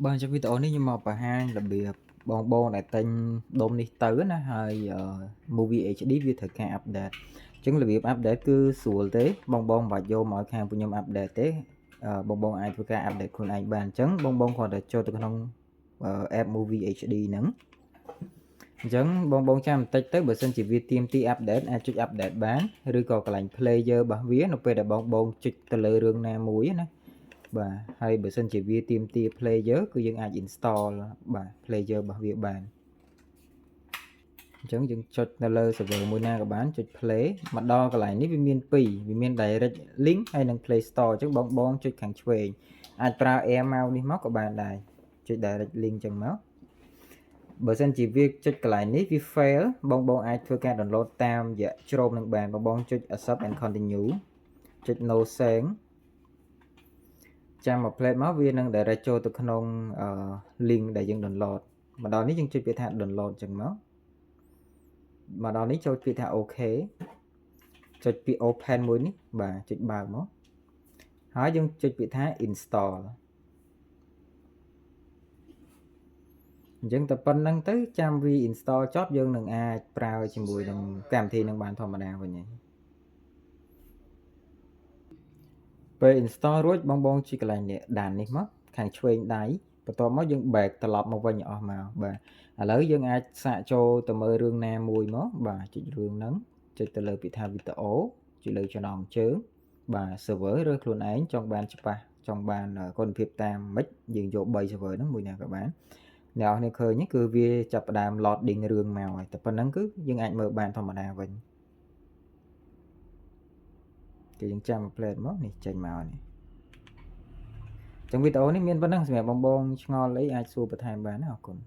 Ban trong videoនេះខ្ញុំមកបង្ហាញរបៀបបងដែលទិញដុំនេះទៅណាហើយ Movie HD វាត្រូវការអាប់ដេតអញ្ចឹងរបៀបអាប់ដេតគឺស្រួលទេបងមិនបាច់យកមកខាងពួកខ្ញុំអាប់ដេតទេបងអាចធ្វើការអាប់ដេតខ្លួនឯងបានអញ្ចឹងបងគ្រាន់តែចូលទៅក្នុង app Movie HD ហ្នឹងអញ្ចឹងបងចាំបន្តិចទៅបើសិនជាវាទាមទារអាប់ដេតអាចចុចអាប់ដេតបានឬក៏កន្លែង player របស់វានៅពេលដែលបងចុចទៅលើរឿងណាមួយណាបាទហើយបើសិនជាវាទាមទារ player គឺយើងអាច install បាទ player របស់វាបានអញ្ចឹងយើងចុចនៅលើ server មួយណាក៏បានចុច play មកដល់កន្លែងនេះវាមាន2វាមាន direct link ហើយនិង play store អញ្ចឹងបងចុចខាងឆ្វេងអាចប្រើ air mouse នេះមកក៏បានដែរចុច direct link អញ្ចឹងមកបើសិនជាវាចុចកន្លែងនេះវា fail បងអាចធ្វើការ download តាមរយៈជ្រោមនឹងបានបងចុច accept and continue ចុច no send ចាំមក plate មកវានឹង direct ចូលទៅក្នុង link ដែលយើង download មកដល់នេះយើងចុចពាក្យថា download អញ្ចឹងមកដល់នេះចូលពាក្យថា OK ចុចពាក្យ open មួយនេះបាទចុចបើកមកហើយយើងចុចពាក្យថា install អញ្ចឹងតែប៉ុណ្្នឹងទៅចាំវា install ចប់យើងនឹងអាចប្រើជាមួយនឹងកម្មវិធីនឹងបានធម្មតាវិញហើយពេល install រួចបងចុចកន្លែងនេះដាននេះមកខាងឆ្វេងដៃបន្ទាប់មកយើង back ត្រឡប់មកវិញអស់មកបាទឥឡូវយើងអាចសាកចូលទៅមើលរឿងណាមួយមកបាទចុចរឿងហ្នឹងចុចទៅលើពាក្យថាវីដេអូចុចលើចំណងជើងបាទ server រើសខ្លួនឯងចង់បានច្បាស់ចង់បានគុណភាពតាមម៉េចយើងយក3 server ហ្នឹងមួយណាក៏បានអ្នកនរឃើញគឺវាចាប់ផ្ដើម loading រឿងមកហើយតែប៉ុណ្្នឹងគឺយើងអាចមើលបានធម្មតាវិញគឺយើងចាំ plate មកនេះចេញមកនេះចឹងវីដេអូនេះមានប៉ុណ្្នឹងសម្រាប់បងឆ្ងល់អីអាចសួរបន្ថែមបានណាអរគុណ